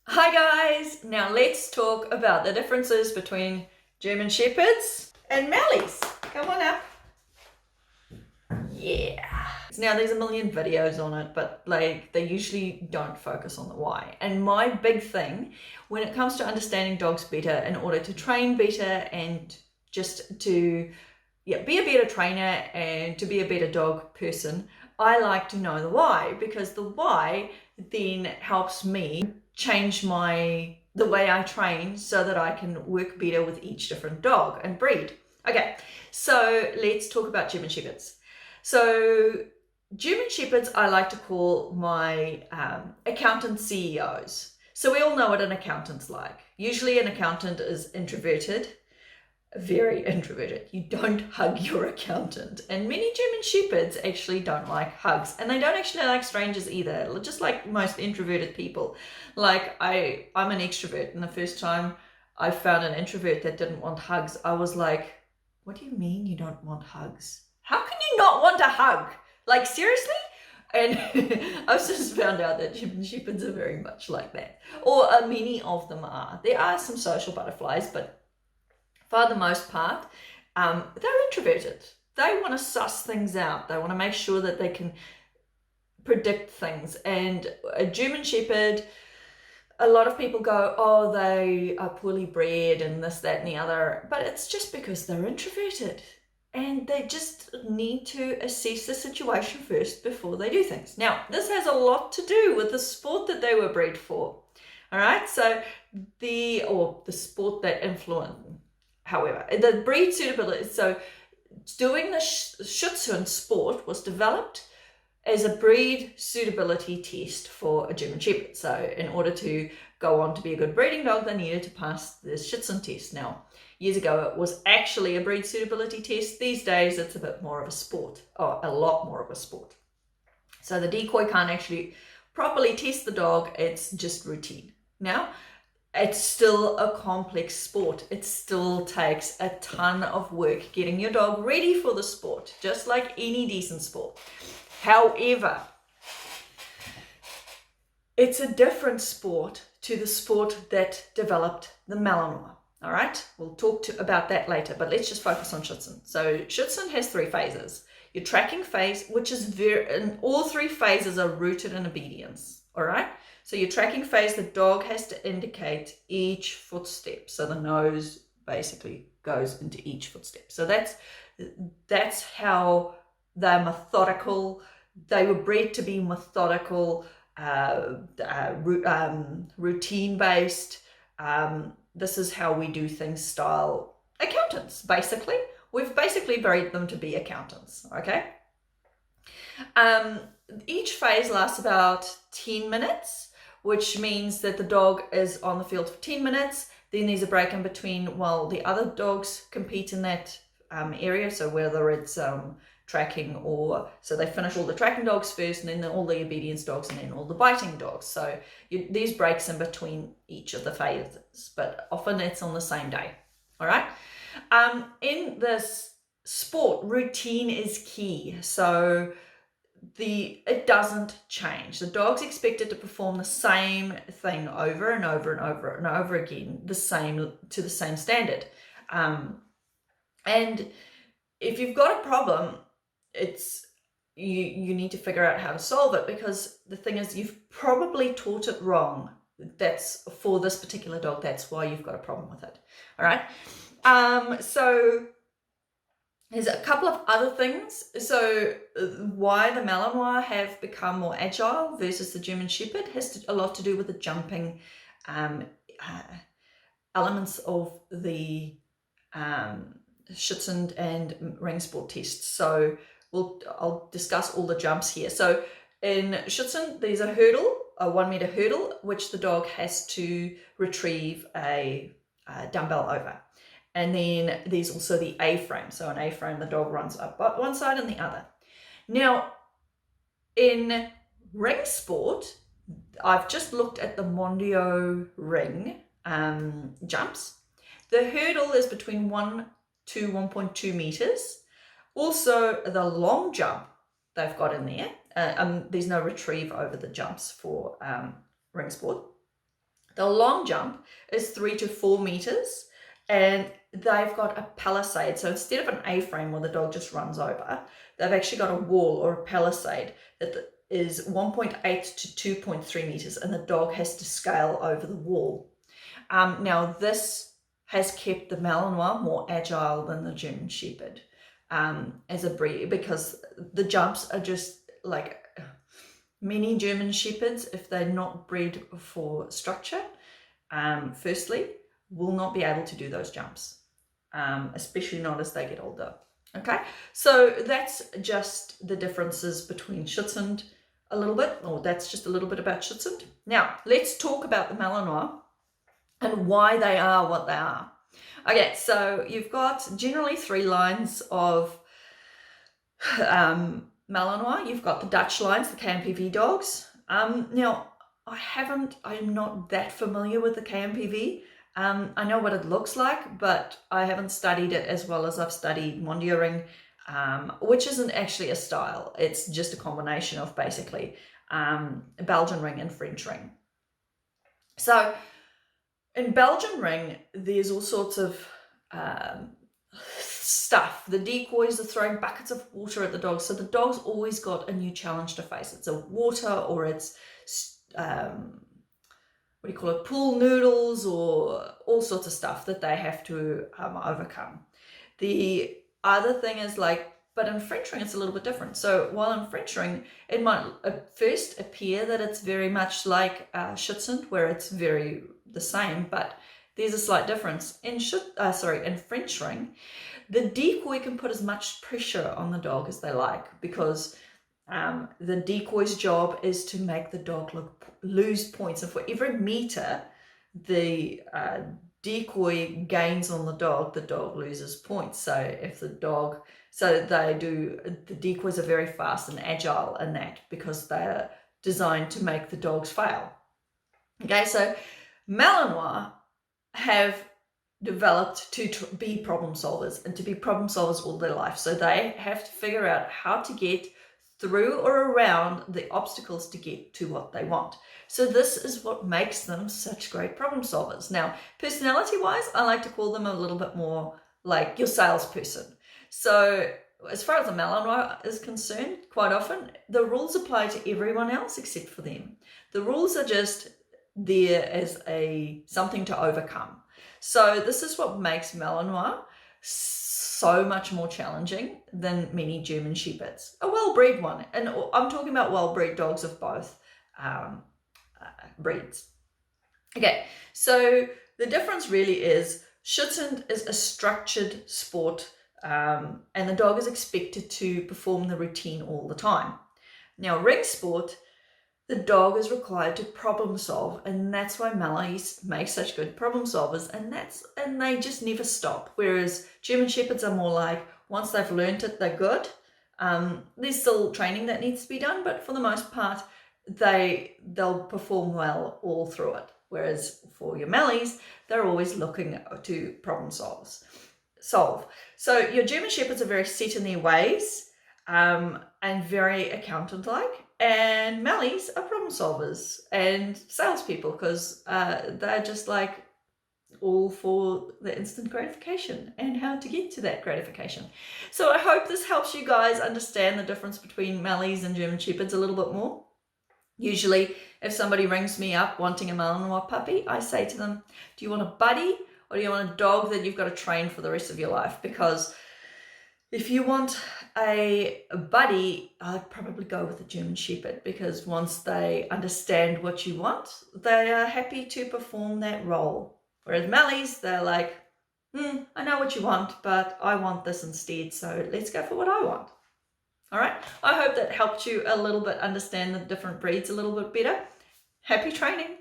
Hi guys! Now let's talk about the differences between German Shepherds and Mallies. Come on up. Yeah. Now there's a million videos on it, but they usually don't focus on the why. And my big thing when it comes to understanding dogs better in order to train better and just to be a better trainer and to be a better dog person, I like to know the why, because the why then helps me change the way I train so that I can work better with each different dog and breed. Okay, so let's talk about German Shepherds. So German Shepherds I like to call my accountant CEOs. So we all know what an accountant's like. Usually an accountant is introverted, very introverted. You don't hug your accountant. And many German Shepherds actually don't like hugs. And they don't actually like strangers either, just like most introverted people. Like I'm an extrovert, and the first time I found an introvert that didn't want hugs, I was like, what do you mean you don't want hugs? How can you not want a hug? Like, seriously? And I've just found out that German Shepherds are very much like that. Or many of them are. There are some social butterflies, but for the most part, they're introverted. They want to suss things out. They want to make sure that they can predict things. And a German Shepherd, a lot of people go, oh, they are poorly bred and this, that, and the other. But it's just because they're introverted. And they just need to assess the situation first before they do things. Now, this has a lot to do with the sport that they were bred for. All right, so the sport that influenced. However, the breed suitability, so doing the Schutzhund sport was developed as a breed suitability test for a German Shepherd. So in order to go on to be a good breeding dog, they needed to pass the Schutzhund test. Now, years ago, it was actually a breed suitability test. These days, it's a bit more of a sport, or a lot more of a sport. So the decoy can't actually properly test the dog. It's just routine. Now, it's still a complex sport. It still takes a ton of work getting your dog ready for the sport, just like any decent sport. However, it's a different sport to the sport that developed the Malinois. All right, we'll talk about that later, but let's just focus on Schutzhund. So Schutzhund has 3 phases. Your tracking phase, which is and all 3 phases are rooted in obedience. All right. So your tracking phase, the dog has to indicate each footstep. So the nose basically goes into each footstep. So that's how they're methodical. They were bred to be methodical, routine based. This is how we do things style accountants, basically. We've basically bred them to be accountants, okay? Each phase lasts about 10 minutes, which means that the dog is on the field for 10 minutes. Then there's a break in between while the other dogs compete in that area. So whether it's tracking so they finish all the tracking dogs first, and then all the obedience dogs, and then all the biting dogs. So these breaks in between each of the phases, but often it's on the same day. All right. In this sport, routine is key. So it doesn't change. The dog's expected to perform the same thing over and over and over and over again, to the same standard. And if you've got a problem, it's you need to figure out how to solve it, because the thing is, you've probably taught it wrong. That's for this particular dog. That's why you've got a problem with it. All right. So there's a couple of other things. So why the Malinois have become more agile versus the German Shepherd has a lot to do with the jumping elements of the Schutzhund and ring sport tests. So I'll discuss all the jumps here. So in Schutzhund, there's a hurdle, a 1 meter hurdle, which the dog has to retrieve a dumbbell over. And then there's also the A-frame. So an A-frame, the dog runs up one side and the other. Now, in ring sport, I've just looked at the Mondio ring jumps. The hurdle is between 1 to 1.2 meters. Also, the long jump they've got in there. There's no retrieve over the jumps for ring sport. The long jump is 3 to 4 meters, and they've got a palisade. So instead of an A-frame where the dog just runs over, they've actually got a wall or a palisade that is 1.8 to 2.3 meters, and the dog has to scale over the wall. Now this has kept the Malinois more agile than the German Shepherd as a breed, because the jumps are just like many German Shepherds, if they're not bred for structure, firstly, will not be able to do those jumps, especially not as they get older. Okay, so that's just the differences between Schutzhund a little bit, or that's just a little bit about Schutzhund. Now, let's talk about the Malinois and why they are what they are. Okay, so you've got generally 3 lines of Malinois. You've got the Dutch lines, the KMPV dogs. Now, I'm not that familiar with the KMPV. I know what it looks like, but I haven't studied it as well as I've studied Mondioring, which isn't actually a style. It's just a combination of basically Belgian ring and French ring. So in Belgian ring, there's all sorts of stuff. The decoys are throwing buckets of water at the dogs, so the dog's always got a new challenge to face. It's a water, or it's what do you call it, pool noodles, or all sorts of stuff that they have to overcome. The other thing is but in French ring it's a little bit different. So while in French ring it might at first appear that it's very much like Schutzhund, where it's very the same, but there's a slight difference. In French ring, the decoy can put as much pressure on the dog as they like, because the decoy's job is to make the dog lose points, and for every meter the decoy gains on the dog loses points. So if the decoys are very fast and agile in that, because they're designed to make the dogs fail. Okay, so Malinois have developed to be problem solvers, and to be problem solvers all their life. So they have to figure out how to get through or around the obstacles to get to what they want. So this is what makes them such great problem solvers. Now, personality-wise, I like to call them a little bit more like your salesperson. So as far as the Malinois is concerned, quite often the rules apply to everyone else except for them. The rules are just there as something to overcome. So this is what makes Malinois so much more challenging than many German Shepherds. A well-bred one, and I'm talking about well-bred dogs of both breeds. Okay, so the difference really is Schutzhund is a structured sport, and the dog is expected to perform the routine all the time. Now, ring sport, the dog is required to problem solve, and that's why Malays make such good problem solvers, and they just never stop. Whereas German Shepherds are more like, once they've learned it, they're good. There's still training that needs to be done, but for the most part, they'll perform well all through it. Whereas for your Malays, they're always looking to problem solve. So your German Shepherds are very set in their ways, and very accountant-like. And Malays are problem solvers and salespeople, because they're just like all for the instant gratification and how to get to that gratification. So I hope this helps you guys understand the difference between Malays and German Shepherds a little bit more. Usually, if somebody rings me up wanting a Malinois puppy, I say to them, do you want a buddy, or do you want a dog that you've got to train for the rest of your life? Because if you want a buddy, I'd probably go with a German Shepherd, because once they understand what you want, they are happy to perform that role. Whereas Malays, they're like, I know what you want, but I want this instead, so let's go for what I want. All right, I hope that helped you a little bit understand the different breeds a little bit better. Happy training.